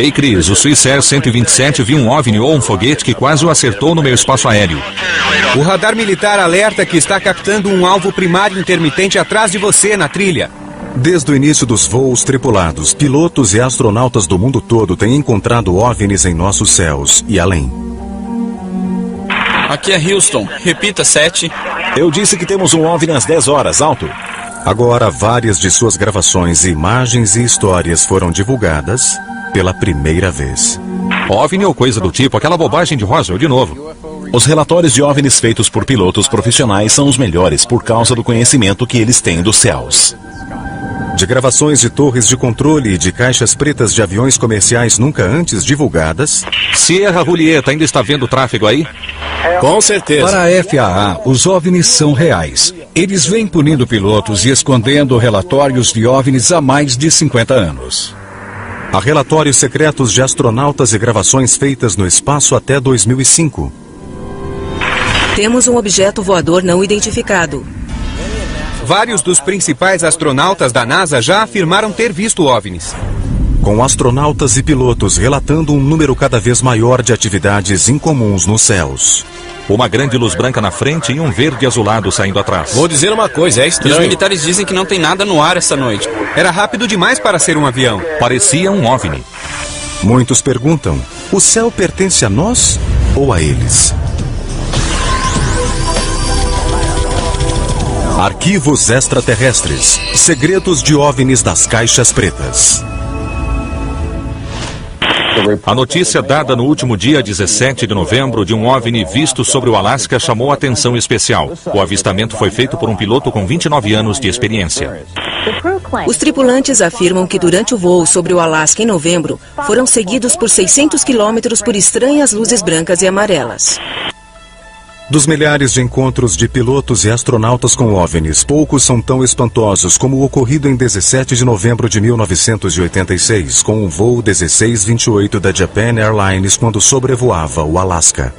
Ei, Chris, o Swissair 127 viu um OVNI ou um foguete que quase o acertou no meu espaço aéreo. O radar militar alerta que está captando um alvo primário intermitente atrás de você na trilha. Desde o início dos voos tripulados, pilotos e astronautas do mundo todo têm encontrado OVNIs em nossos céus e além. Aqui é Houston. Repita, 7. Eu disse que temos um OVNI às 10 horas, alto. Agora, várias de suas gravações, imagens e histórias foram divulgadas pela primeira vez. OVNI ou coisa do tipo, aquela bobagem de Roswell de novo. Os relatórios de OVNIs feitos por pilotos profissionais são os melhores por causa do conhecimento que eles têm dos céus. De gravações de torres de controle e de caixas pretas de aviões comerciais nunca antes divulgadas. Sierra Julieta, ainda está vendo tráfego aí? Com certeza. Para a FAA, os OVNIs são reais. Eles vêm punindo pilotos e escondendo relatórios de OVNIs há mais de 50 anos. Há relatórios secretos de astronautas e gravações feitas no espaço até 2005. Temos um objeto voador não identificado. Vários dos principais astronautas da NASA já afirmaram ter visto OVNIs. Com astronautas e pilotos relatando um número cada vez maior de atividades incomuns nos céus. Uma grande luz branca na frente e um verde azulado saindo atrás. Vou dizer uma coisa, é estranho. Os militares dizem que não tem nada no ar essa noite. Era rápido demais para ser um avião. Parecia um OVNI. Muitos perguntam, o céu pertence a nós ou a eles? Arquivos extraterrestres. Segredos de OVNIs das caixas pretas. A notícia dada no último dia 17 de novembro de um OVNI visto sobre o Alasca chamou atenção especial. O avistamento foi feito por um piloto com 29 anos de experiência. Os tripulantes afirmam que durante o voo sobre o Alasca em novembro, foram seguidos por 600 quilômetros por estranhas luzes brancas e amarelas. Dos milhares de encontros de pilotos e astronautas com OVNIs, poucos são tão espantosos como o ocorrido em 17 de novembro de 1986, com o voo 1628 da Japan Airlines quando sobrevoava o Alasca.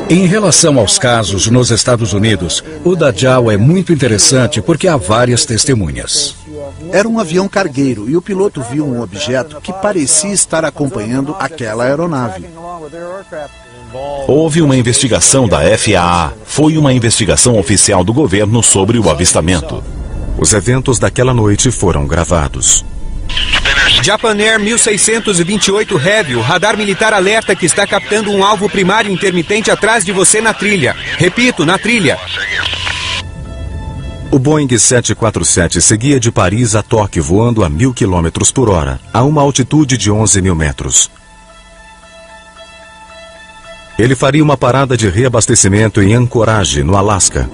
Em relação aos casos nos Estados Unidos, o da JAL é muito interessante porque há várias testemunhas. Era um avião cargueiro e o piloto viu um objeto que parecia estar acompanhando aquela aeronave. Houve uma investigação da FAA. Foi uma investigação oficial do governo sobre o avistamento. Os eventos daquela noite foram gravados. Japan Air 1628 Heavy, o radar militar alerta que está captando um alvo primário intermitente atrás de você na trilha. Repito, na trilha. O Boeing 747 seguia de Paris a Tóquio voando a 1000 km por hora, a uma altitude de 11 mil metros. Ele faria uma parada de reabastecimento em Anchorage, no Alasca.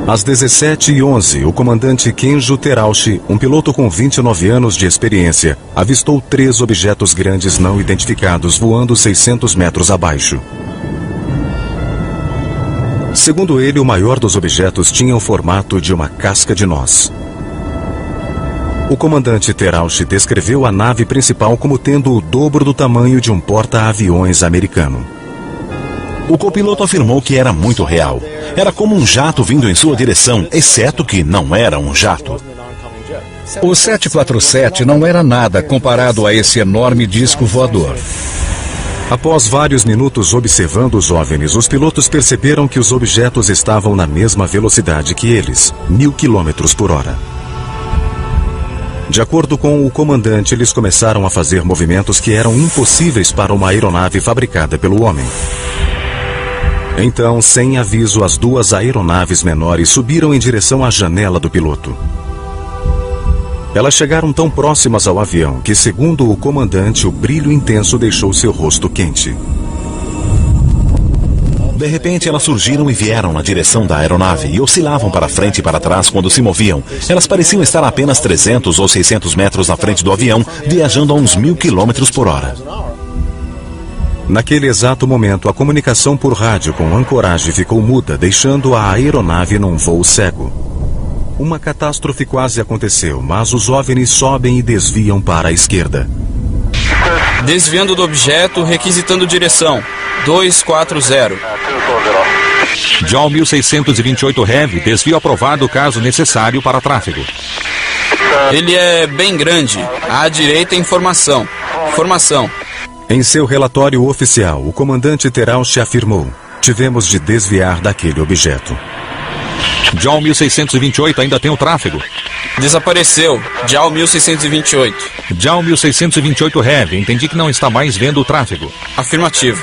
Às 17h11, o comandante Kenjo Terauchi, um piloto com 29 anos de experiência, avistou 3 objetos grandes não identificados voando 600 metros abaixo. Segundo ele, o maior dos objetos tinha o formato de uma casca de noz. O comandante Terauchi descreveu a nave principal como tendo o dobro do tamanho de um porta-aviões americano. O copiloto afirmou que era muito real. Era como um jato vindo em sua direção, exceto que não era um jato. O 747 não era nada comparado a esse enorme disco voador. Após vários minutos observando os OVNIs, os pilotos perceberam que os objetos estavam na mesma velocidade que eles, 1000 km por hora. De acordo com o comandante, eles começaram a fazer movimentos que eram impossíveis para uma aeronave fabricada pelo homem. Então, sem aviso, as 2 aeronaves menores subiram em direção à janela do piloto. Elas chegaram tão próximas ao avião que, segundo o comandante, o brilho intenso deixou seu rosto quente. De repente, elas surgiram e vieram na direção da aeronave e oscilavam para frente e para trás quando se moviam. Elas pareciam estar a apenas 300 ou 600 metros na frente do avião, viajando a uns 1000 km por hora. Naquele exato momento, a comunicação por rádio com Anchorage ficou muda, deixando a aeronave num voo cego. Uma catástrofe quase aconteceu, mas os OVNIs sobem e desviam para a esquerda. Desviando do objeto, requisitando direção. 240. JAL 1628 Heavy, desvio aprovado caso necessário para tráfego. Ele é bem grande. À direita, informação. Formação. Em seu relatório oficial, o comandante Terauchi afirmou: tivemos de desviar daquele objeto. JAL 1628 ainda tem o tráfego. Desapareceu. JAL 1628. JAL 1628 Heavy, entendi que não está mais vendo o tráfego. Afirmativo.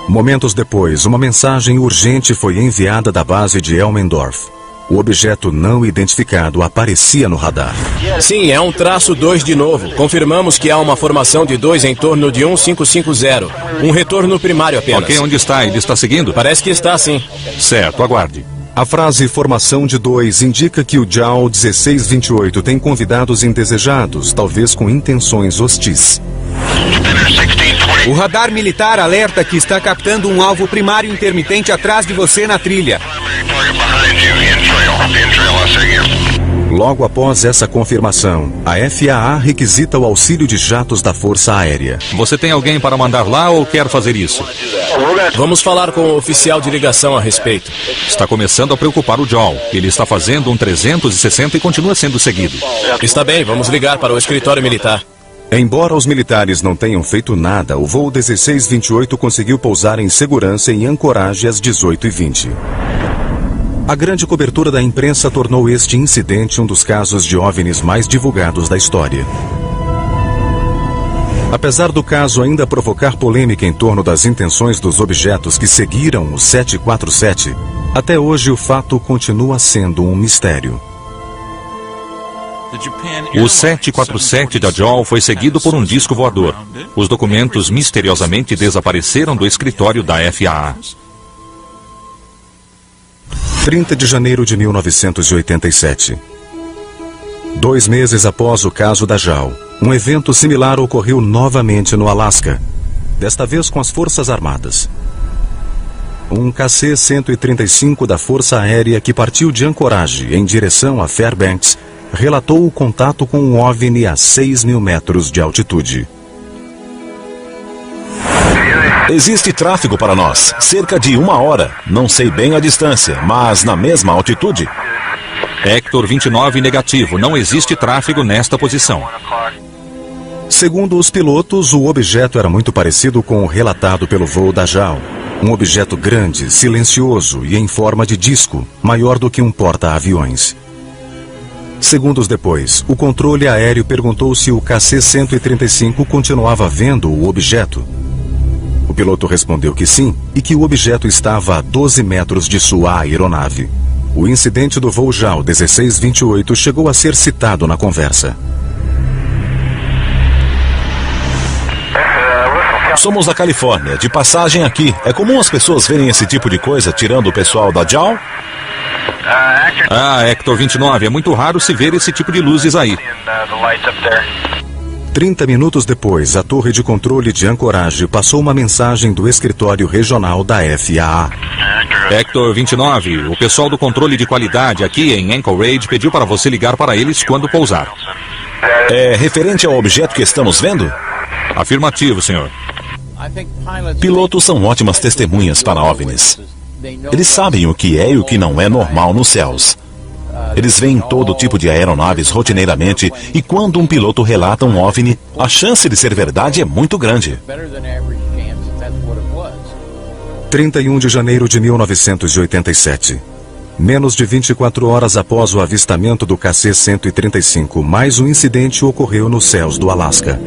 Momentos depois, uma mensagem urgente foi enviada da base de Elmendorf. O objeto não identificado aparecia no radar. Sim, é um traço 2 de novo. Confirmamos que há uma formação de 2 em torno de 1550. Um retorno primário apenas. Ok, onde está? Ele está seguindo? Parece que está, sim. Certo, aguarde. A frase formação de 2 indica que o JAL 1628 tem convidados indesejados, talvez com intenções hostis. O radar militar alerta que está captando um alvo primário intermitente atrás de você na trilha. Logo após essa confirmação, a FAA requisita o auxílio de jatos da Força Aérea. Você tem alguém para mandar lá ou quer fazer isso? Vamos falar com o oficial de ligação a respeito. Está começando a preocupar o JAL. Ele está fazendo um 360 e continua sendo seguido. Está bem, vamos ligar para o escritório militar. Embora os militares não tenham feito nada, o voo 1628 conseguiu pousar em segurança em ancoragem às 18h20. A grande cobertura da imprensa tornou este incidente um dos casos de OVNIs mais divulgados da história. Apesar do caso ainda provocar polêmica em torno das intenções dos objetos que seguiram o 747, até hoje o fato continua sendo um mistério. O 747 da JAL foi seguido por um disco voador. Os documentos misteriosamente desapareceram do escritório da FAA. 30 de janeiro de 1987. 2 meses após o caso da JAL, um evento similar ocorreu novamente no Alasca, desta vez com as Forças Armadas. Um KC-135 da Força Aérea que partiu de Anchorage em direção a Fairbanks relatou o contato com um OVNI a 6.000 metros de altitude. Existe tráfego para nós, cerca de 1 hora. Não sei bem a distância, mas na mesma altitude. Hector 29 negativo, não existe tráfego nesta posição. Segundo os pilotos, o objeto era muito parecido com o relatado pelo voo da JAL. Um objeto grande, silencioso e em forma de disco, maior do que um porta-aviões. Segundos depois, o controle aéreo perguntou se o KC-135 continuava vendo o objeto. O piloto respondeu que sim e que o objeto estava a 12 metros de sua aeronave. O incidente do voo JAL 1628 chegou a ser citado na conversa. Somos da Califórnia, de passagem aqui. É comum as pessoas verem esse tipo de coisa tirando o pessoal da JAL? Ah, Hector 29, é muito raro se ver esse tipo de luzes aí. 30 minutos depois, a torre de controle de Anchorage passou uma mensagem do escritório regional da FAA. Hector 29, o pessoal do controle de qualidade aqui em Anchorage pediu para você ligar para eles quando pousar. É referente ao objeto que estamos vendo? Afirmativo, senhor. Pilotos são ótimas testemunhas para OVNIs. Eles sabem o que é e o que não é normal nos céus. Eles veem todo tipo de aeronaves rotineiramente e quando um piloto relata um OVNI, a chance de ser verdade é muito grande. 31 de janeiro de 1987. Menos de 24 horas após o avistamento do KC-135, mais um incidente ocorreu nos céus do Alasca.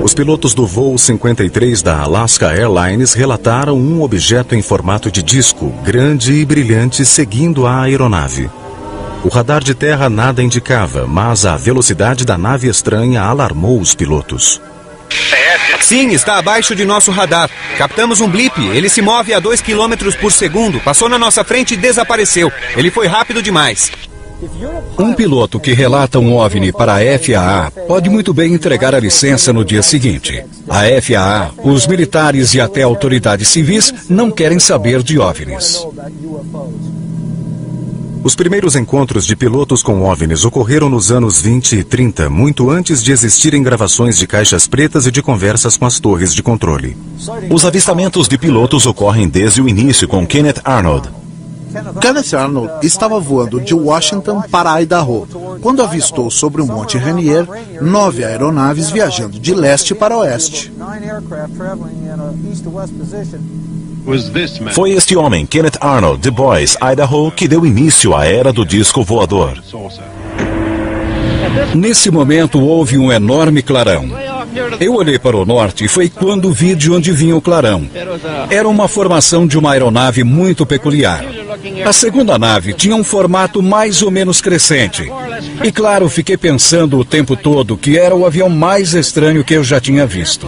Os pilotos do voo 53 da Alaska Airlines relataram um objeto em formato de disco, grande e brilhante, seguindo a aeronave. O radar de terra nada indicava, mas a velocidade da nave estranha alarmou os pilotos. Sim, está abaixo de nosso radar. Captamos um blip. Ele se move a 2 km por segundo. Passou na nossa frente e desapareceu. Ele foi rápido demais. Um piloto que relata um OVNI para a FAA pode muito bem entregar a licença no dia seguinte. A FAA, os militares e até autoridades civis não querem saber de OVNIs. Os primeiros encontros de pilotos com OVNIs ocorreram nos anos 20 e 30, muito antes de existirem gravações de caixas pretas e de conversas com as torres de controle. Os avistamentos de pilotos ocorrem desde o início com Kenneth Arnold. Kenneth Arnold estava voando de Washington para Idaho, quando avistou sobre o Monte Rainier 9 aeronaves viajando de leste para oeste. Foi este homem, Kenneth Arnold, de Boise, Idaho, que deu início à era do disco voador. Nesse momento houve um enorme clarão. Eu olhei para o norte e foi quando vi de onde vinha o clarão. Era uma formação de uma aeronave muito peculiar. A segunda nave tinha um formato mais ou menos crescente. E claro, fiquei pensando o tempo todo que era o avião mais estranho que eu já tinha visto.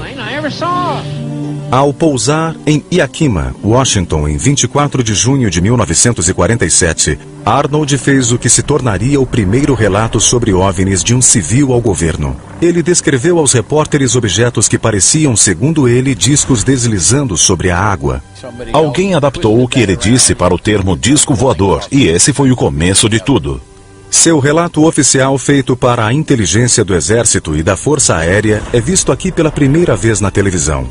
Ao pousar em Yakima, Washington, em 24 de junho de 1947, Arnold fez o que se tornaria o primeiro relato sobre OVNIs de um civil ao governo. Ele descreveu aos repórteres objetos que pareciam, segundo ele, discos deslizando sobre a água. Alguém adaptou o que ele disse para o termo disco voador, e esse foi o começo de tudo. Seu relato oficial feito para a inteligência do Exército e da Força Aérea é visto aqui pela primeira vez na televisão.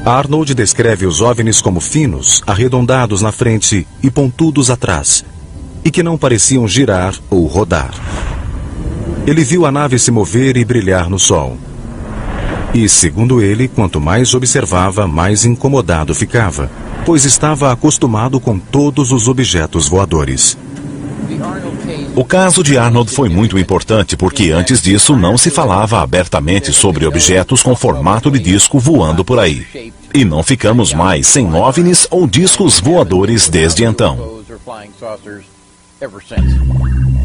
Arnold descreve os OVNIs como finos, arredondados na frente e pontudos atrás, e que não pareciam girar ou rodar. Ele viu a nave se mover e brilhar no sol. E, segundo ele, quanto mais observava, mais incomodado ficava, pois estava acostumado com todos os objetos voadores. O caso de Arnold foi muito importante porque antes disso não se falava abertamente sobre objetos com formato de disco voando por aí. E não ficamos mais sem OVNIs ou discos voadores desde então.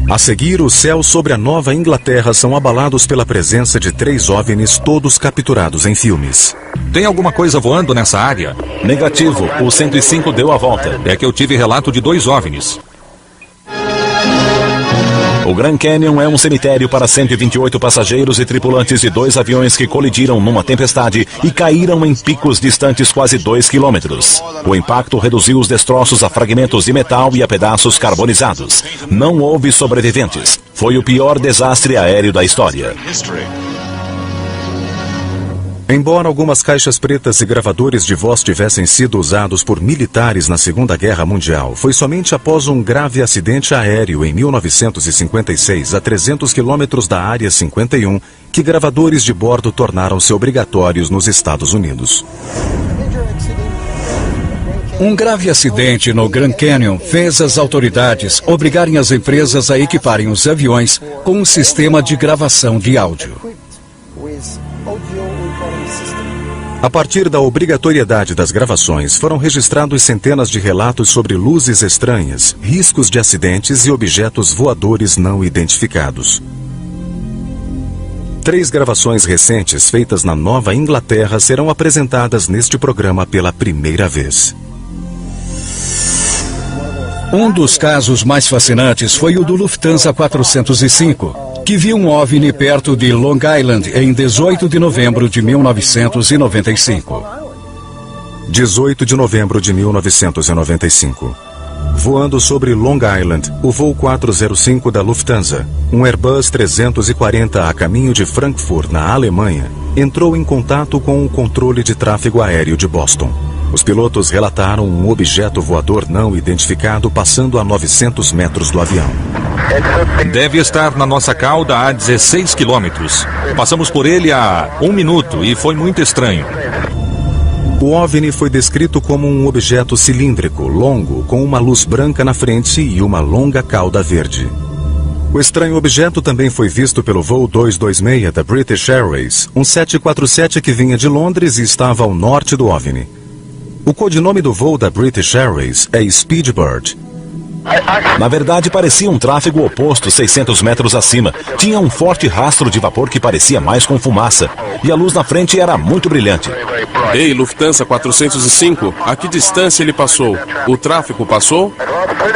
A seguir, os céus sobre a Nova Inglaterra são abalados pela presença de 3 OVNIs, todos capturados em filmes. Tem alguma coisa voando nessa área? Negativo, o 105 deu a volta. É que eu tive relato de 2 OVNIs. O Grand Canyon é um cemitério para 128 passageiros e tripulantes de 2 aviões que colidiram numa tempestade e caíram em picos distantes quase 2 quilômetros. O impacto reduziu os destroços a fragmentos de metal e a pedaços carbonizados. Não houve sobreviventes. Foi o pior desastre aéreo da história. Embora algumas caixas pretas e gravadores de voz tivessem sido usados por militares na Segunda Guerra Mundial, foi somente após um grave acidente aéreo em 1956, a 300 quilômetros da Área 51, que gravadores de bordo tornaram-se obrigatórios nos Estados Unidos. Um grave acidente no Grand Canyon fez as autoridades obrigarem as empresas a equiparem os aviões com um sistema de gravação de áudio. A partir da obrigatoriedade das gravações, foram registrados centenas de relatos sobre luzes estranhas, riscos de acidentes e objetos voadores não identificados. 3 gravações recentes feitas na Nova Inglaterra serão apresentadas neste programa pela primeira vez. Um dos casos mais fascinantes foi o do Lufthansa 405, que viu um OVNI perto de Long Island em 18 de novembro de 1995. 18 de novembro de 1995. Voando sobre Long Island, o voo 405 da Lufthansa, um Airbus 340 a caminho de Frankfurt, na Alemanha, entrou em contato com o controle de tráfego aéreo de Boston. Os pilotos relataram um objeto voador não identificado passando a 900 metros do avião. Deve estar na nossa cauda a 16 quilômetros. Passamos por ele há 1 minuto e foi muito estranho. O OVNI foi descrito como um objeto cilíndrico, longo, com uma luz branca na frente e uma longa cauda verde. O estranho objeto também foi visto pelo voo 226 da British Airways, um 747 que vinha de Londres e estava ao norte do OVNI. O codinome do voo da British Airways é Speedbird. Na verdade, parecia um tráfego oposto 600 metros acima. Tinha um forte rastro de vapor que parecia mais com fumaça. E a luz na frente era muito brilhante. Ei, Lufthansa 405, a que distância ele passou? O tráfego passou?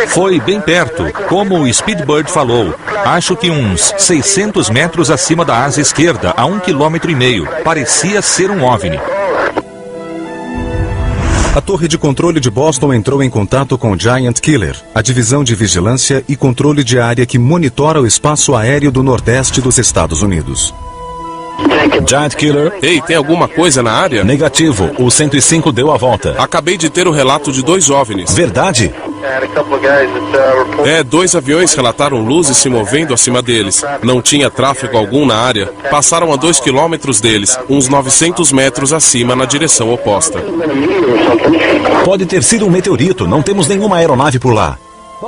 Foi bem perto, como o Speedbird falou. Acho que uns 600 metros acima da asa esquerda, a 1,5 km. Parecia ser um OVNI. A torre de controle de Boston entrou em contato com o Giant Killer, a divisão de vigilância e controle de área que monitora o espaço aéreo do Nordeste dos Estados Unidos. Giant Killer. Ei, tem alguma coisa na área? Negativo, o 105 deu a volta. Acabei de ter o relato de 2 OVNIs. Verdade? 2 aviões relataram luzes se movendo acima deles. Não tinha tráfego algum na área. Passaram a 2 quilômetros deles, uns 900 metros acima na direção oposta. Pode ter sido um meteorito, não temos nenhuma aeronave por lá.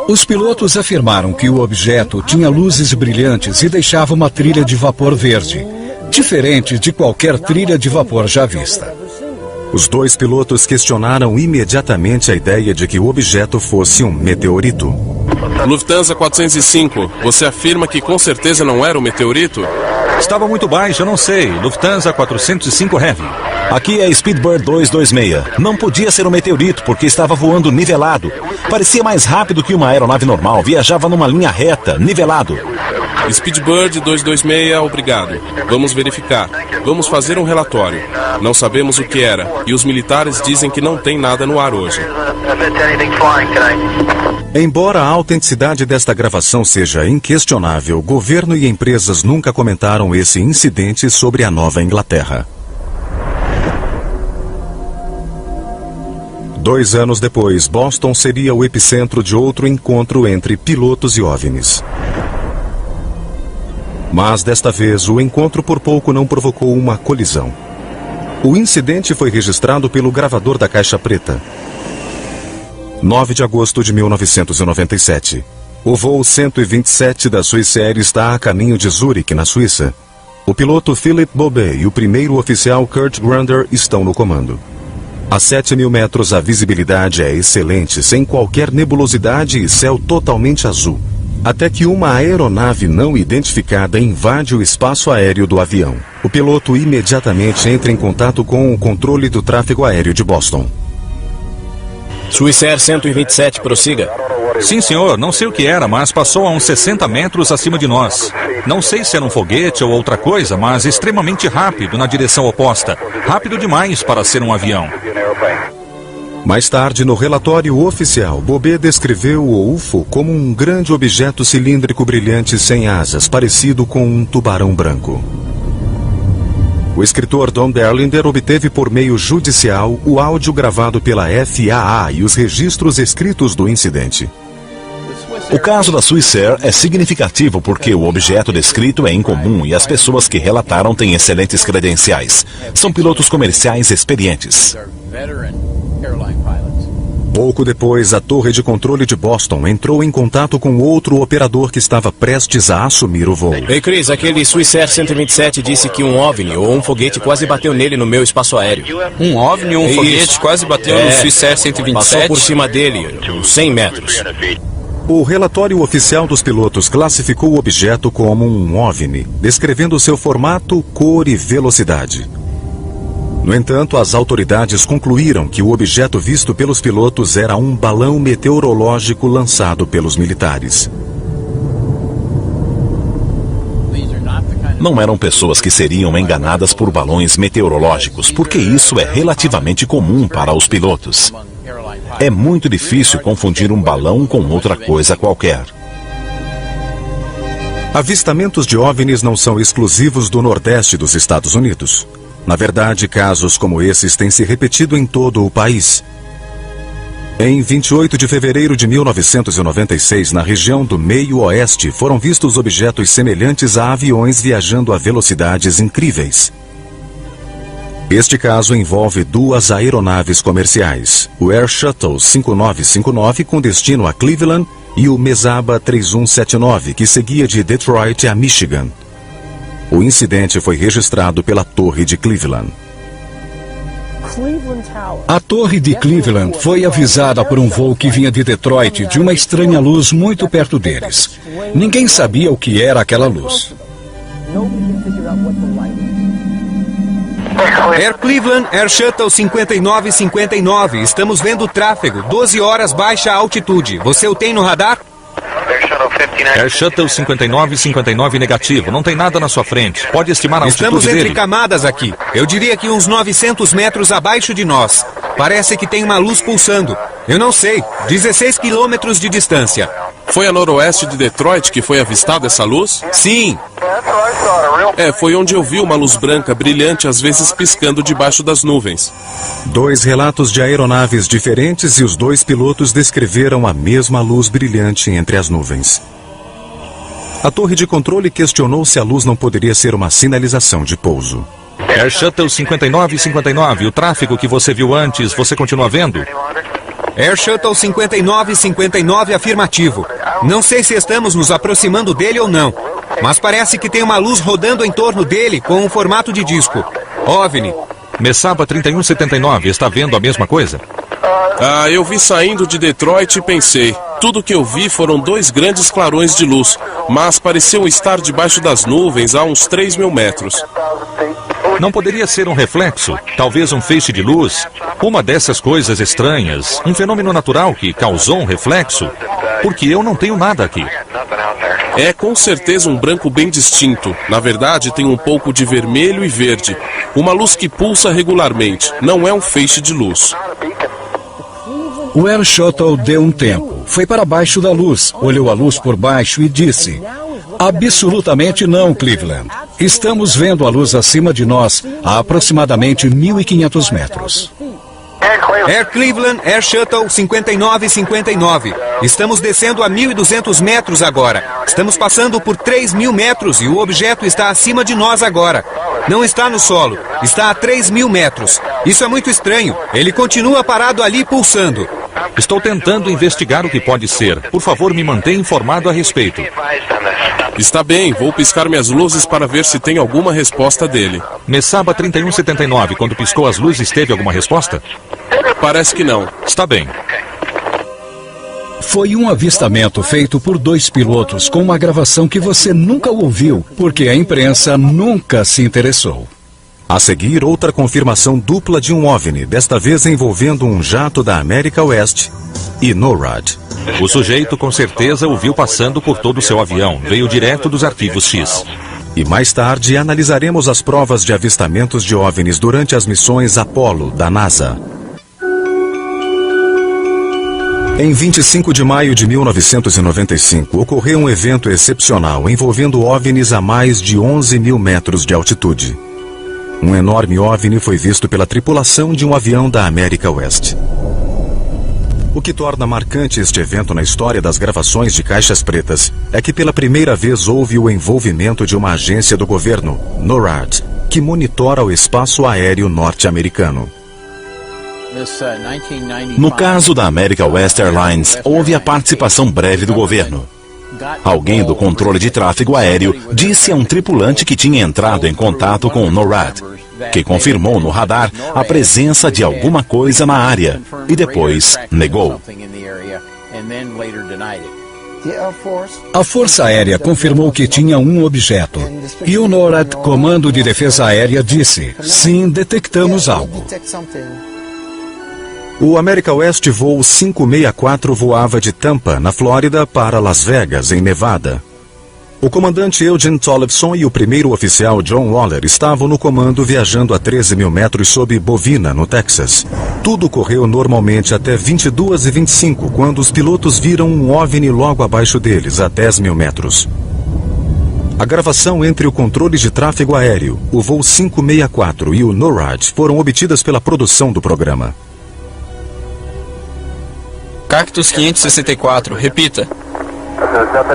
Os pilotos afirmaram que o objeto tinha luzes brilhantes e deixava uma trilha de vapor verde, diferente de qualquer trilha de vapor já vista. Os 2 pilotos questionaram imediatamente a ideia de que o objeto fosse um meteorito. Lufthansa 405, você afirma que com certeza não era um meteorito? Estava muito baixo, eu não sei. Lufthansa 405 Heavy. Aqui é Speedbird 226. Não podia ser um meteorito porque estava voando nivelado. Parecia mais rápido que uma aeronave normal. Viajava numa linha reta, nivelado. Speedbird 226, obrigado. Vamos verificar. Vamos fazer um relatório. Não sabemos o que era. E os militares dizem que não tem nada no ar hoje. Embora a autenticidade desta gravação seja inquestionável, governo e empresas nunca comentaram esse incidente sobre a Nova Inglaterra. 2 anos depois, Boston seria o epicentro de outro encontro entre pilotos e OVNIs. Mas desta vez, o encontro por pouco não provocou uma colisão. O incidente foi registrado pelo gravador da caixa preta. 9 de agosto de 1997. O voo 127 da Swissair está a caminho de Zurique, na Suíça. O piloto Philip Bobet e o primeiro oficial Kurt Grander estão no comando. A 7.000 metros a visibilidade é excelente, sem qualquer nebulosidade e céu totalmente azul. Até que uma aeronave não identificada invade o espaço aéreo do avião. O piloto imediatamente entra em contato com o controle do tráfego aéreo de Boston. Swissair 127, prossiga. Sim, senhor. Não sei o que era, mas passou a uns 60 metros acima de nós. Não sei se era um foguete ou outra coisa, mas extremamente rápido na direção oposta. Rápido demais para ser um avião. Mais tarde, no relatório oficial, Bobet descreveu o UFO como um grande objeto cilíndrico brilhante sem asas, parecido com um tubarão branco. O escritor Don Berlinder obteve por meio judicial o áudio gravado pela FAA e os registros escritos do incidente. O caso da Swissair é significativo porque o objeto descrito é incomum e as pessoas que relataram têm excelentes credenciais. São pilotos comerciais experientes. Pouco depois, a torre de controle de Boston entrou em contato com outro operador que estava prestes a assumir o voo. Ei, Chris, aquele Swissair 127 disse que um OVNI ou um foguete quase bateu nele no meu espaço aéreo. Um OVNI ou um foguete quase bateu no Swissair 127? Passou por cima dele, uns 100 metros. O relatório oficial dos pilotos classificou o objeto como um OVNI, descrevendo seu formato, cor e velocidade. No entanto, as autoridades concluíram que o objeto visto pelos pilotos era um balão meteorológico lançado pelos militares. Não eram pessoas que seriam enganadas por balões meteorológicos, porque isso é relativamente comum para os pilotos. É muito difícil confundir um balão com outra coisa qualquer. Avistamentos de OVNIs não são exclusivos do Nordeste dos Estados Unidos. Na verdade, casos como esses têm se repetido em todo o país. Em 28 de fevereiro de 1996, na região do Meio-Oeste, foram vistos objetos semelhantes a aviões viajando a velocidades incríveis. Este caso envolve 2 aeronaves comerciais, o Air Shuttle 5959 com destino a Cleveland e o Mesaba 3179, que seguia de Detroit a Michigan. O incidente foi registrado pela Torre de Cleveland. A Torre de Cleveland foi avisada por um voo que vinha de Detroit de uma estranha luz muito perto deles. Ninguém sabia o que era aquela luz. Air Cleveland, Air Shuttle 5959. Estamos vendo tráfego. 12 horas, baixa altitude. Você o tem no radar? Air Shuttle 5959 negativo. Não tem nada na sua frente. Pode estimar a altitude Estamos entre dele? camadas aqui. Eu diria que uns 900 metros abaixo de nós. Parece que tem uma luz pulsando. Eu não sei. 16 quilômetros de distância. Foi a noroeste de Detroit que foi avistada essa luz? Sim. Foi onde eu vi uma luz branca brilhante, às vezes piscando debaixo das nuvens. 2 relatos de aeronaves diferentes e os 2 pilotos descreveram a mesma luz brilhante entre as nuvens. A torre de controle questionou se a luz não poderia ser uma sinalização de pouso. Air Shuttle 5959, o tráfego que você viu antes, você continua vendo? Air Shuttle 5959 afirmativo. Não sei se estamos nos aproximando dele ou não, mas parece que tem uma luz rodando em torno dele com um formato de disco. OVNI. Mesaba 3179, está vendo a mesma coisa? Eu vi saindo de Detroit e pensei. Tudo que eu vi foram 2 grandes clarões de luz, mas pareciam estar debaixo das nuvens a uns 3.000 metros. Não poderia ser um reflexo, talvez um feixe de luz, uma dessas coisas estranhas, um fenômeno natural que causou um reflexo, porque eu não tenho nada aqui. É com certeza um branco bem distinto. Na verdade, tem um pouco de vermelho e verde. Uma luz que pulsa regularmente. Não é um feixe de luz. O Air Shuttle deu um tempo. Foi para baixo da luz, olhou a luz por baixo e disse: absolutamente não, Cleveland. Estamos vendo a luz acima de nós a aproximadamente 1.500 metros. Air Cleveland, Air Shuttle 5959. Estamos descendo a 1.200 metros agora. Estamos passando por 3.000 metros e o objeto está acima de nós agora. Não está no solo, está a 3.000 metros. Isso é muito estranho. Ele continua parado ali pulsando. Estou tentando investigar o que pode ser. Por favor, me mantenha informado a respeito. Está bem, vou piscar minhas luzes para ver se tem alguma resposta dele. Mesaba 3179, quando piscou as luzes, teve alguma resposta? Parece que não. Está bem. Foi um avistamento feito por 2 pilotos com uma gravação que você nunca ouviu, porque a imprensa nunca se interessou. A seguir, outra confirmação dupla de um OVNI, desta vez envolvendo um jato da América West e NORAD. O sujeito com certeza o viu passando por todo o seu avião, veio direto dos arquivos X. E mais tarde analisaremos as provas de avistamentos de OVNIs durante as missões Apollo da NASA. Em 25 de maio de 1995, ocorreu um evento excepcional envolvendo OVNIs a mais de 11.000 metros de altitude. Um enorme OVNI foi visto pela tripulação de um avião da América West. O que torna marcante este evento na história das gravações de caixas pretas é que pela primeira vez houve o envolvimento de uma agência do governo, NORAD, que monitora o espaço aéreo norte-americano. No caso da America West Airlines, houve a participação breve do governo. Alguém do controle de tráfego aéreo disse a um tripulante que tinha entrado em contato com o NORAD, que confirmou no radar a presença de alguma coisa na área e depois negou. A Força Aérea confirmou que tinha um objeto e o NORAD, Comando de Defesa Aérea, disse: sim, detectamos algo. O America West voo 564 voava de Tampa, na Flórida, para Las Vegas, em Nevada. O comandante Eugene Tollefson e o primeiro oficial John Waller estavam no comando viajando a 13.000 metros sob Bovina, no Texas. Tudo correu normalmente até 22h25, quando os pilotos viram um OVNI logo abaixo deles, a 10.000 metros. A gravação entre o controle de tráfego aéreo, o voo 564 e o NORAD foram obtidas pela produção do programa. Cactus 564, repita.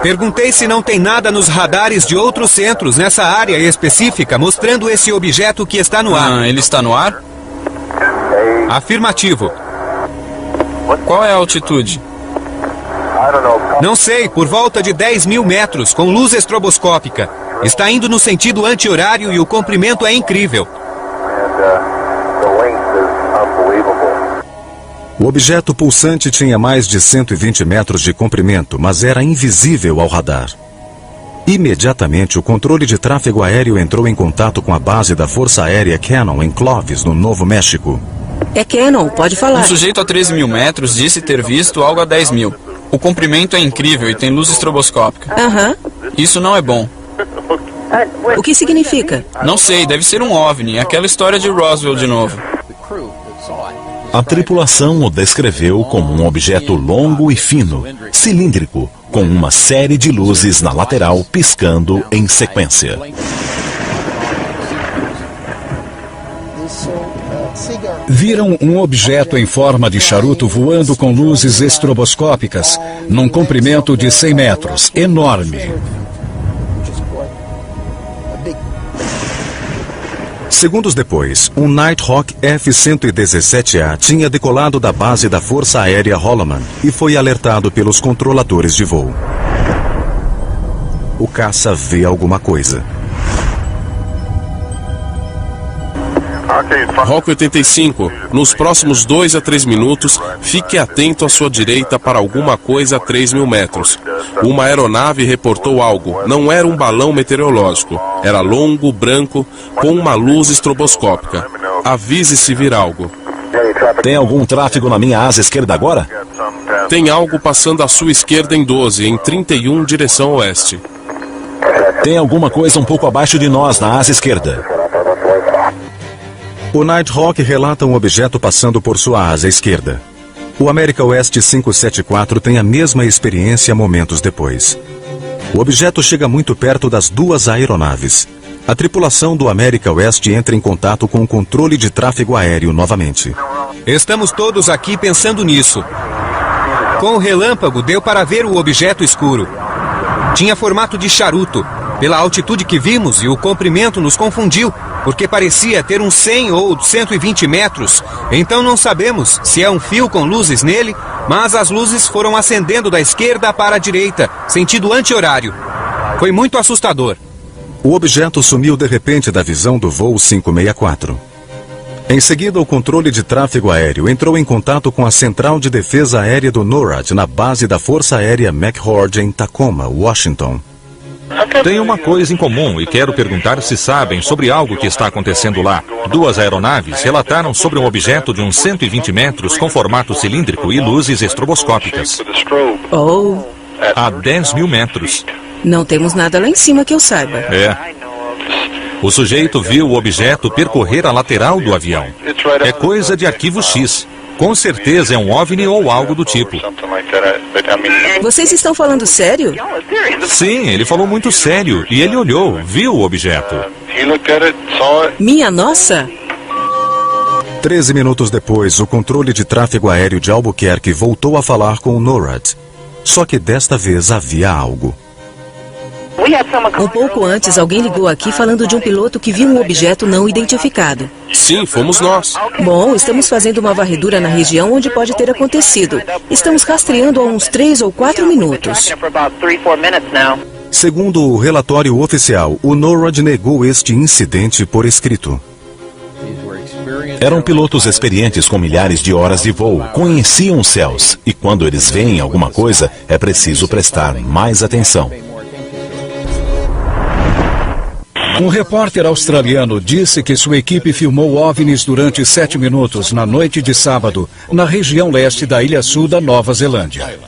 Perguntei se não tem nada nos radares de outros centros nessa área específica mostrando esse objeto que está no ar. Ele está no ar? Afirmativo. Qual é a altitude? Não sei, por volta de 10.000 metros, com luz estroboscópica. Está indo no sentido anti-horário e o comprimento é incrível. O objeto pulsante tinha mais de 120 metros de comprimento, mas era invisível ao radar. Imediatamente, o controle de tráfego aéreo entrou em contato com a base da Força Aérea Cannon em Clovis, no Novo México. É Cannon, pode falar. Um sujeito a 13.000 metros disse ter visto algo a 10.000. O comprimento é incrível e tem luz estroboscópica. Isso não é bom. O que significa? Não sei, deve ser um OVNI, aquela história de Roswell de novo. A tripulação o descreveu como um objeto longo e fino, cilíndrico, com uma série de luzes na lateral piscando em sequência. Viram um objeto em forma de charuto voando com luzes estroboscópicas, num comprimento de 100 metros, enorme. Segundos depois, um Nighthawk F-117A tinha decolado da base da Força Aérea Holloman e foi alertado pelos controladores de voo. O caça vê alguma coisa. Rock 85, nos próximos 2 a 3 minutos, fique atento à sua direita para alguma coisa a 3.000 metros. Uma aeronave reportou algo. Não era um balão meteorológico. Era longo, branco, com uma luz estroboscópica. Avise se vir algo. Tem algum tráfego na minha asa esquerda agora? Tem algo passando à sua esquerda em 12, em 31, direção oeste. Tem alguma coisa um pouco abaixo de nós, na asa esquerda. O Nighthawk relata um objeto passando por sua asa esquerda. O América Oeste 574 tem a mesma experiência momentos depois. O objeto chega muito perto das duas aeronaves. A tripulação do América Oeste entra em contato com o controle de tráfego aéreo novamente. Estamos todos aqui pensando nisso. Com o relâmpago, deu para ver o objeto escuro. Tinha formato de charuto. Pela altitude que vimos e o comprimento nos confundiu, porque parecia ter uns 100 ou 120 metros. Então não sabemos se é um fio com luzes nele, mas as luzes foram acendendo da esquerda para a direita, sentido anti-horário. Foi muito assustador. O objeto sumiu de repente da visão do voo 564. Em seguida, o controle de tráfego aéreo entrou em contato com a Central de Defesa Aérea do NORAD, na base da Força Aérea McChord, em Tacoma, Washington. Tem uma coisa em comum e quero perguntar se sabem sobre algo que está acontecendo lá. Duas aeronaves relataram sobre um objeto de uns 120 metros com formato cilíndrico e luzes estroboscópicas. Oh, A 10.000 metros. não temos nada lá em cima que eu saiba. É. O sujeito viu o objeto percorrer a lateral do avião. É coisa de arquivo X. Com certeza é um OVNI ou algo do tipo. Vocês estão falando sério? Sim, ele falou muito sério e ele olhou, viu o objeto. Minha nossa! 13 minutos depois, o controle de tráfego aéreo de Albuquerque voltou a falar com o NORAD. Só que desta vez havia algo. Um pouco antes, alguém ligou aqui falando de um piloto que viu um objeto não identificado. Sim, fomos nós. Bom, estamos fazendo uma varredura na região onde pode ter acontecido. Estamos rastreando há uns 3 ou 4 minutos. Segundo o relatório oficial, o NORAD negou este incidente por escrito. Eram pilotos experientes com milhares de horas de voo, conheciam os céus, e quando eles veem alguma coisa, é preciso prestar mais atenção. Um repórter australiano disse que sua equipe filmou OVNIs durante 7 minutos na noite de sábado, na região leste da Ilha Sul da Nova Zelândia.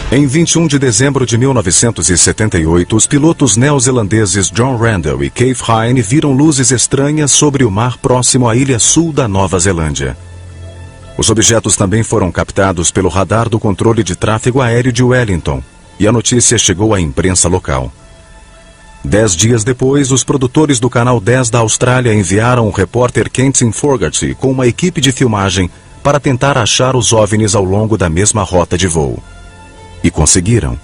Em 21 de dezembro de 1978, os pilotos neozelandeses John Randall e Keith Hine viram luzes estranhas sobre o mar próximo à Ilha Sul da Nova Zelândia. Os objetos também foram captados pelo radar do controle de tráfego aéreo de Wellington, e a notícia chegou à imprensa local. 10 dias depois, os produtores do Canal 10 da Austrália enviaram o repórter Quentin Fogarty com uma equipe de filmagem para tentar achar os OVNIs ao longo da mesma rota de voo. E conseguiram.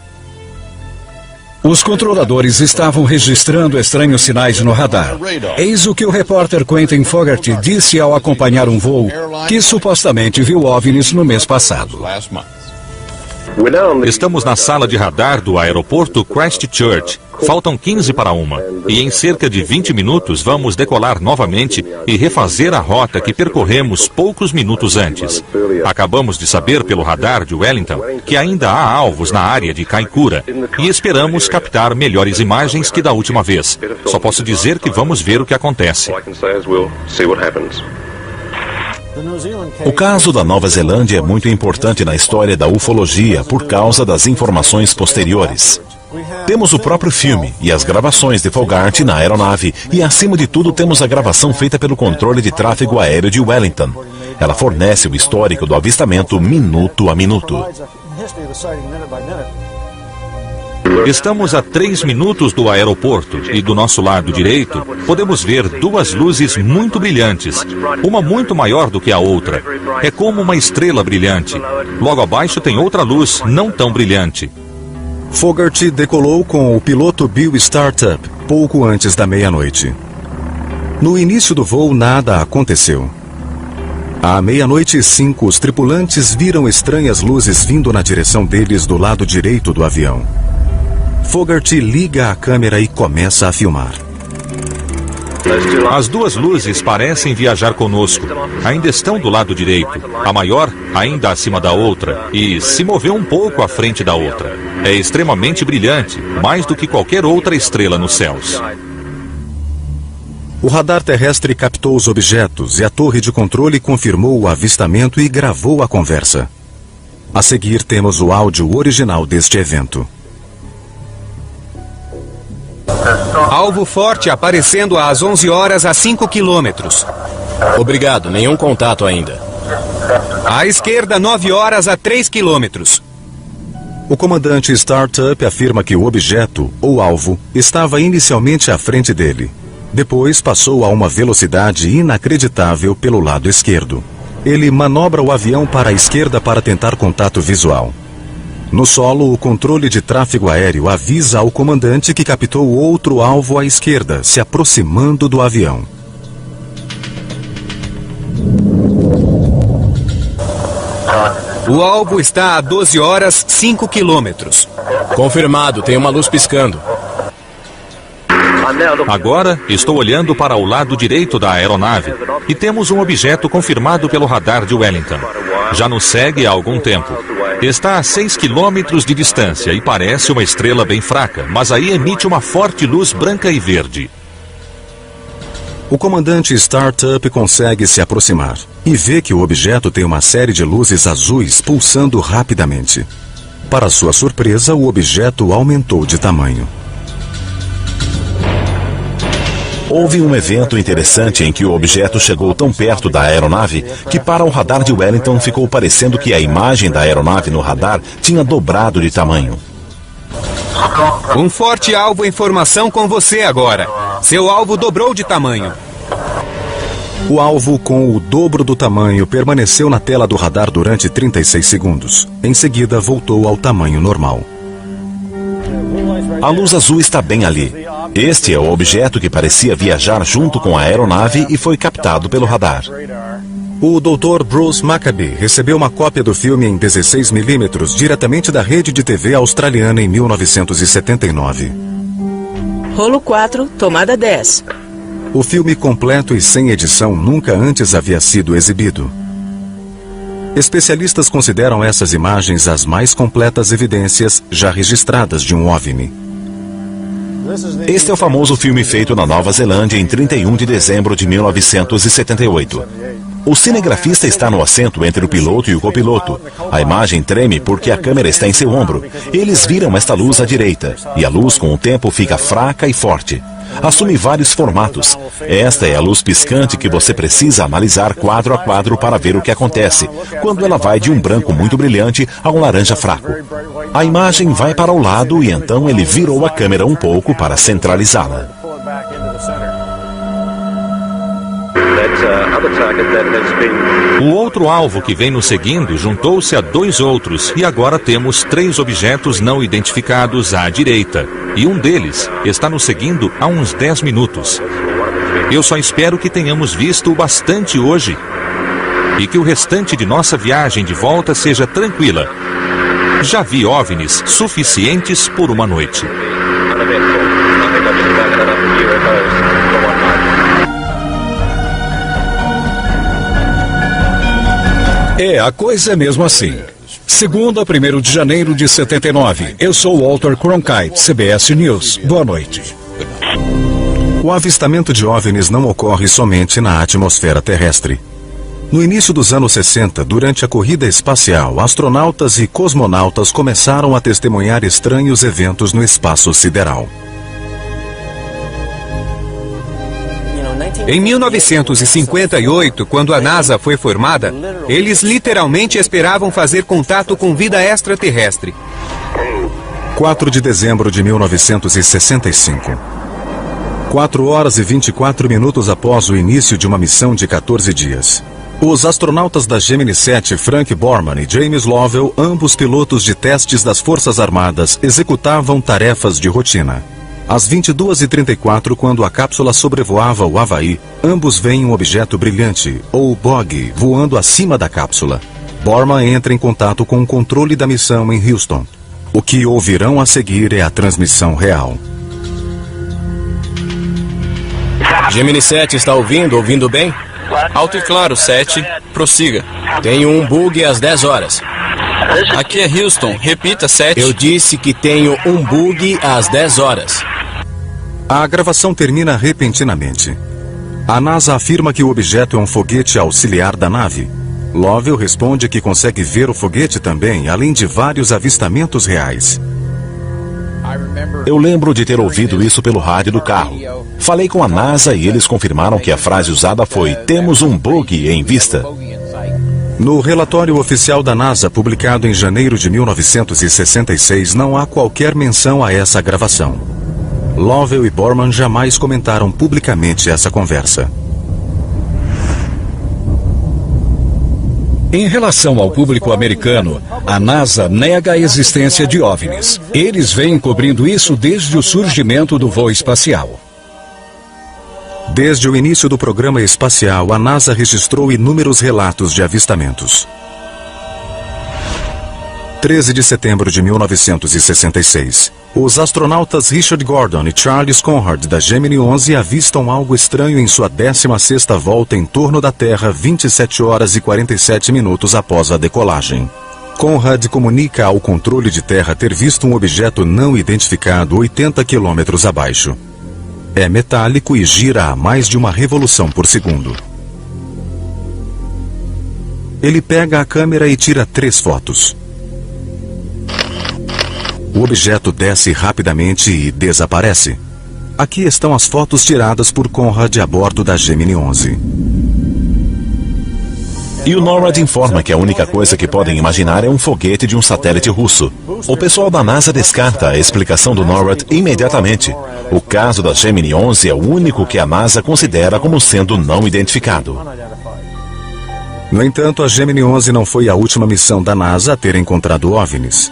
Os controladores estavam registrando estranhos sinais no radar. Eis o que o repórter Quentin Fogarty disse ao acompanhar um voo que supostamente viu OVNIs no mês passado. Estamos na sala de radar do aeroporto Christchurch. Faltam 15 para 1. E em cerca de 20 minutos vamos decolar novamente e refazer a rota que percorremos poucos minutos antes. Acabamos de saber pelo radar de Wellington que ainda há alvos na área de Kaikoura e esperamos captar melhores imagens que da última vez. Só posso dizer que vamos ver o que acontece. O caso da Nova Zelândia é muito importante na história da ufologia por causa das informações posteriores. Temos o próprio filme e as gravações de Fogarty na aeronave e, acima de tudo, temos a gravação feita pelo controle de tráfego aéreo de Wellington. Ela fornece o histórico do avistamento minuto a minuto. Estamos a 3 minutos do aeroporto e do nosso lado direito podemos ver duas luzes muito brilhantes, uma muito maior do que a outra. É como uma estrela brilhante. Logo abaixo tem outra luz não tão brilhante. Fogarty decolou com o piloto Bill Startup pouco antes da meia-noite. No início do voo, nada aconteceu. À 00:05, os tripulantes viram estranhas luzes vindo na direção deles do lado direito do avião. Fogarty liga a câmera e começa a filmar. As duas luzes parecem viajar conosco. Ainda estão do lado direito. A maior ainda acima da outra e se moveu um pouco à frente da outra. É extremamente brilhante, mais do que qualquer outra estrela nos céus. O radar terrestre captou os objetos e a torre de controle confirmou o avistamento e gravou a conversa. A seguir temos o áudio original deste evento. Alvo forte aparecendo às 11 horas a 5 quilômetros. Obrigado, nenhum contato ainda. À esquerda, 9 horas a 3 quilômetros. O comandante Startup afirma que o objeto, ou alvo, estava inicialmente à frente dele. Depois passou a uma velocidade inacreditável pelo lado esquerdo. Ele manobra o avião para a esquerda para tentar contato visual. No solo, o controle de tráfego aéreo avisa ao comandante que captou outro alvo à esquerda, se aproximando do avião. O alvo está a 12 horas 5 quilômetros. Confirmado, tem uma luz piscando. Agora estou olhando para o lado direito da aeronave e temos um objeto confirmado pelo radar de Wellington. Já nos segue há algum tempo. Está a 6 quilômetros de distância e parece uma estrela bem fraca, mas aí emite uma forte luz branca e verde. O comandante Startup consegue se aproximar e vê que o objeto tem uma série de luzes azuis pulsando rapidamente. Para sua surpresa, o objeto aumentou de tamanho. Houve um evento interessante em que o objeto chegou tão perto da aeronave que para o radar de Wellington ficou parecendo que a imagem da aeronave no radar tinha dobrado de tamanho. Um forte alvo em formação com você agora. Seu alvo dobrou de tamanho. O alvo com o dobro do tamanho permaneceu na tela do radar durante 36 segundos. Em seguida, voltou ao tamanho normal. A luz azul está bem ali. Este é o objeto que parecia viajar junto com a aeronave e foi captado pelo radar. O Dr. Bruce Maccabee recebeu uma cópia do filme em 16mm diretamente da rede de TV australiana em 1979. Rolo 4, tomada 10. O filme completo e sem edição nunca antes havia sido exibido. Especialistas consideram essas imagens as mais completas evidências já registradas de um OVNI. Este é o famoso filme feito na Nova Zelândia em 31 de dezembro de 1978. O cinegrafista está no assento entre o piloto e o copiloto. A imagem treme porque a câmera está em seu ombro. Eles viram esta luz à direita, e a luz com o tempo fica fraca e forte. Assume vários formatos. Esta é a luz piscante que você precisa analisar quadro a quadro para ver o que acontece, quando ela vai de um branco muito brilhante a um laranja fraco. A imagem vai para o lado e então ele virou a câmera um pouco para centralizá-la. O outro alvo que vem nos seguindo juntou-se a 2 outros e agora temos 3 objetos não identificados à direita. E um deles está nos seguindo há uns 10 minutos. Eu só espero que tenhamos visto o bastante hoje e que o restante de nossa viagem de volta seja tranquila. Já vi OVNIs suficientes por uma noite. A coisa é mesmo assim. Segunda, 1º de janeiro de 79. Eu sou Walter Cronkite, CBS News. Boa noite. O avistamento de OVNIs não ocorre somente na atmosfera terrestre. No início dos anos 60, durante a corrida espacial, astronautas e cosmonautas começaram a testemunhar estranhos eventos no espaço sideral. Em 1958, quando a NASA foi formada, eles literalmente esperavam fazer contato com vida extraterrestre. 4 de dezembro de 1965. 4 horas e 24 minutos após o início de uma missão de 14 dias. Os astronautas da Gemini 7, Frank Borman e James Lovell, ambos pilotos de testes das Forças Armadas, executavam tarefas de rotina. Às 22h34, quando a cápsula sobrevoava o Havaí, ambos veem um objeto brilhante, ou bog, voando acima da cápsula. Borman entra em contato com o controle da missão em Houston. O que ouvirão a seguir é a transmissão real. Gemini 7 está ouvindo bem? Alto e claro, 7. Prossiga. Tenho um bug às 10 horas. Aqui é Houston. Repita, 7. Eu disse que tenho um bug às 10 horas. A gravação termina repentinamente. A NASA afirma que o objeto é um foguete auxiliar da nave. Lovell responde que consegue ver o foguete também, além de vários avistamentos reais. Eu lembro de ter ouvido isso pelo rádio do carro. Falei com a NASA e eles confirmaram que a frase usada foi: "Temos um bug em vista." No relatório oficial da NASA, publicado em janeiro de 1966, não há qualquer menção a essa gravação. Lovell e Borman jamais comentaram publicamente essa conversa. Em relação ao público americano, a NASA nega a existência de OVNIs. Eles vêm cobrindo isso desde o surgimento do voo espacial. Desde o início do programa espacial, a NASA registrou inúmeros relatos de avistamentos. 13 de setembro de 1966. Os astronautas Richard Gordon e Charles Conrad da Gemini 11 avistam algo estranho em sua 16ª volta em torno da Terra 27 horas e 47 minutos após a decolagem. Conrad comunica ao controle de terra ter visto um objeto não identificado 80 quilômetros abaixo. É metálico e gira a mais de uma revolução por segundo. Ele pega a câmera e tira 3 fotos. O objeto desce rapidamente e desaparece. Aqui estão as fotos tiradas por Conrad a bordo da Gemini 11. E o NORAD informa que a única coisa que podem imaginar é um foguete de um satélite russo. O pessoal da NASA descarta a explicação do NORAD imediatamente. O caso da Gemini 11 é o único que a NASA considera como sendo não identificado. No entanto, a Gemini 11 não foi a última missão da NASA a ter encontrado OVNIs.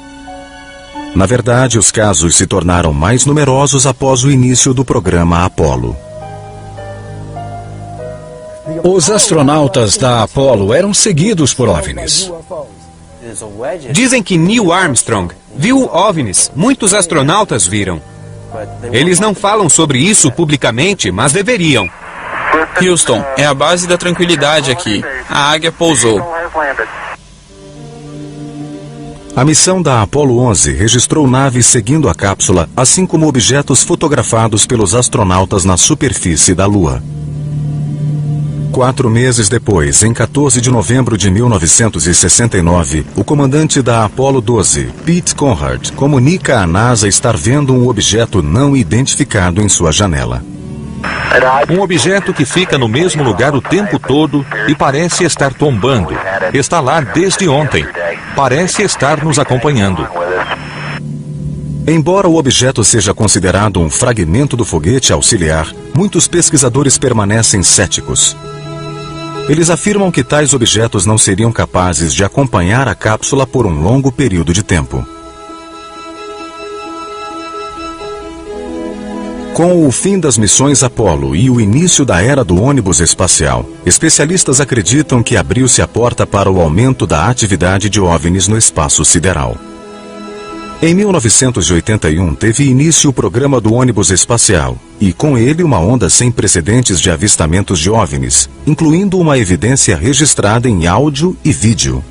Na verdade, os casos se tornaram mais numerosos após o início do programa Apollo. Os astronautas da Apollo eram seguidos por OVNIs. Dizem que Neil Armstrong viu OVNIs. Muitos astronautas viram. Eles não falam sobre isso publicamente, mas deveriam. Houston, é a base da tranquilidade aqui. A águia pousou. A missão da Apollo 11 registrou naves seguindo a cápsula, assim como objetos fotografados pelos astronautas na superfície da Lua. 4 meses depois, em 14 de novembro de 1969, o comandante da Apollo 12, Pete Conrad, comunica à NASA estar vendo um objeto não identificado em sua janela. Um objeto que fica no mesmo lugar o tempo todo e parece estar tombando. Está lá desde ontem. Parece estar nos acompanhando. Embora o objeto seja considerado um fragmento do foguete auxiliar, muitos pesquisadores permanecem céticos. Eles afirmam que tais objetos não seriam capazes de acompanhar a cápsula por um longo período de tempo. Com o fim das missões Apollo e o início da era do ônibus espacial, especialistas acreditam que abriu-se a porta para o aumento da atividade de OVNIs no espaço sideral. Em 1981, teve início o programa do ônibus espacial, e com ele uma onda sem precedentes de avistamentos de OVNIs, incluindo uma evidência registrada em áudio e vídeo.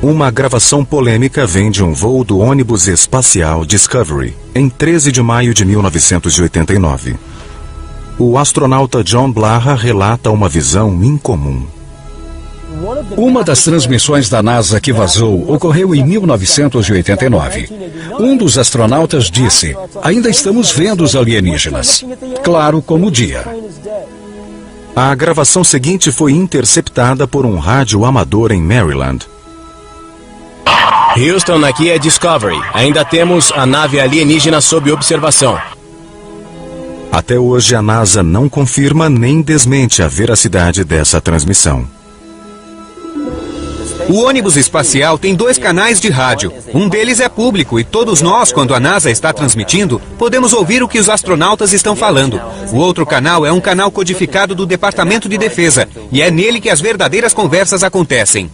Uma gravação polêmica vem de um voo do ônibus espacial Discovery, em 13 de maio de 1989. O astronauta John Blaha relata uma visão incomum. Uma das transmissões da NASA que vazou ocorreu em 1989. Um dos astronautas disse: "Ainda estamos vendo os alienígenas, claro como o dia." A gravação seguinte foi interceptada por um rádio amador em Maryland. Houston, aqui é Discovery. Ainda temos a nave alienígena sob observação. Até hoje, a NASA não confirma nem desmente a veracidade dessa transmissão. O ônibus espacial tem 2 canais de rádio. Um deles é público e todos nós, quando a NASA está transmitindo, podemos ouvir o que os astronautas estão falando. O outro canal é um canal codificado do Departamento de Defesa e é nele que as verdadeiras conversas acontecem.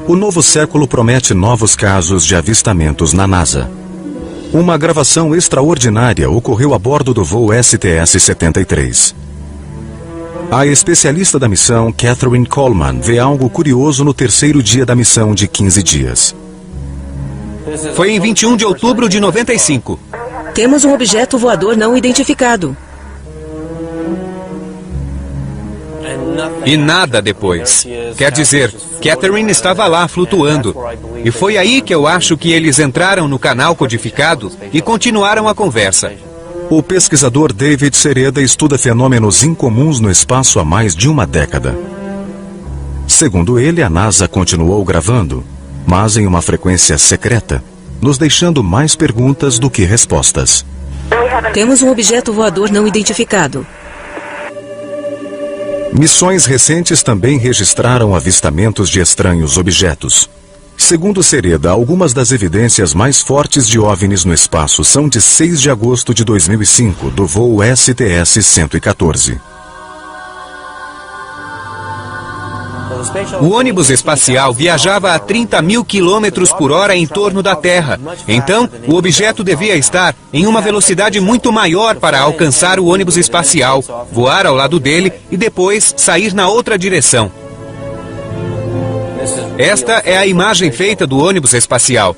O novo século promete novos casos de avistamentos na NASA. Uma gravação extraordinária ocorreu a bordo do voo STS-73. A especialista da missão, Catherine Coleman, vê algo curioso no terceiro dia da missão de 15 dias. Foi em 21 de outubro de 95. Temos um objeto voador não identificado. E nada depois. Quer dizer, Catherine estava lá flutuando. E foi aí que eu acho que eles entraram no canal codificado e continuaram a conversa. O pesquisador David Sereda estuda fenômenos incomuns no espaço há mais de uma década. Segundo ele, a NASA continuou gravando, mas em uma frequência secreta, nos deixando mais perguntas do que respostas. Temos um objeto voador não identificado. Missões recentes também registraram avistamentos de estranhos objetos. Segundo Sereda, algumas das evidências mais fortes de OVNIs no espaço são de 6 de agosto de 2005, do voo STS-114. O ônibus espacial viajava a 30 mil quilômetros por hora em torno da Terra. Então, o objeto devia estar em uma velocidade muito maior para alcançar o ônibus espacial, voar ao lado dele e depois sair na outra direção. Esta é a imagem feita do ônibus espacial.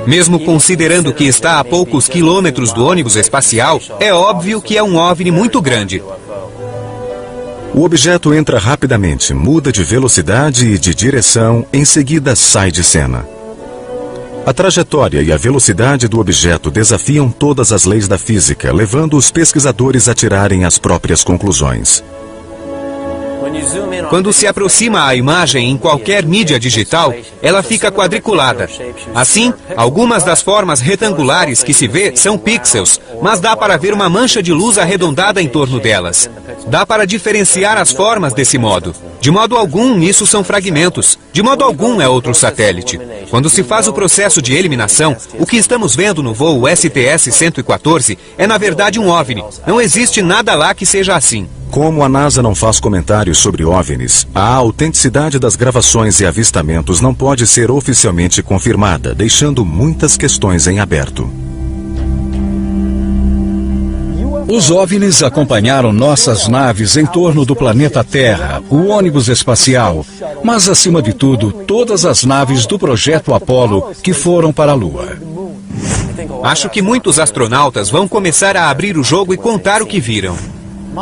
Mesmo considerando que está a poucos quilômetros do ônibus espacial, é óbvio que é um OVNI muito grande. O objeto entra rapidamente, muda de velocidade e de direção, em seguida sai de cena. A trajetória e a velocidade do objeto desafiam todas as leis da física, levando os pesquisadores a tirarem as próprias conclusões. Quando se aproxima a imagem em qualquer mídia digital, ela fica quadriculada. Assim, algumas das formas retangulares que se vê são pixels, mas dá para ver uma mancha de luz arredondada em torno delas. Dá para diferenciar as formas desse modo. De modo algum, isso são fragmentos. De modo algum, é outro satélite. Quando se faz o processo de eliminação, o que estamos vendo no voo STS-114 é, na verdade, um OVNI. Não existe nada lá que seja assim. Como a NASA não faz comentários sobre OVNIs, a autenticidade das gravações e avistamentos não pode ser oficialmente confirmada, deixando muitas questões em aberto. Os OVNIs acompanharam nossas naves em torno do planeta Terra, o ônibus espacial, mas acima de tudo, todas as naves do projeto Apollo que foram para a Lua. Acho que muitos astronautas vão começar a abrir o jogo e contar o que viram.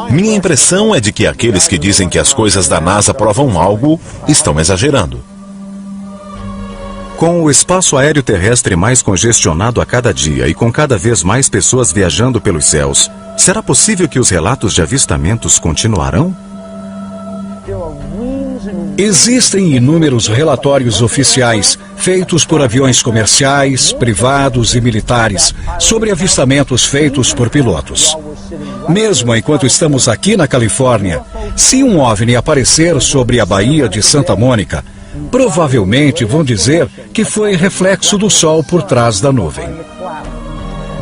Minha impressão é de que aqueles que dizem que as coisas da NASA provam algo estão exagerando. Com o espaço aéreo terrestre mais congestionado a cada dia e com cada vez mais pessoas viajando pelos céus, será possível que os relatos de avistamentos continuarão? Existem inúmeros relatórios oficiais feitos por aviões comerciais, privados e militares sobre avistamentos feitos por pilotos. Mesmo enquanto estamos aqui na Califórnia, se um OVNI aparecer sobre a Baía de Santa Mônica, provavelmente vão dizer que foi reflexo do Sol por trás da nuvem.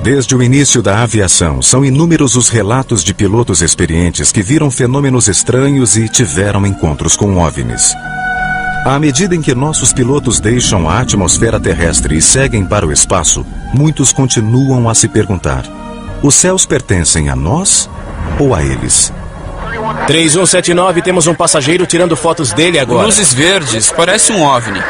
Desde o início da aviação, são inúmeros os relatos de pilotos experientes que viram fenômenos estranhos e tiveram encontros com OVNIs. À medida em que nossos pilotos deixam a atmosfera terrestre e seguem para o espaço, muitos continuam a se perguntar: os céus pertencem a nós ou a eles? 3179, temos um passageiro tirando fotos dele agora. Luzes verdes, parece um OVNI.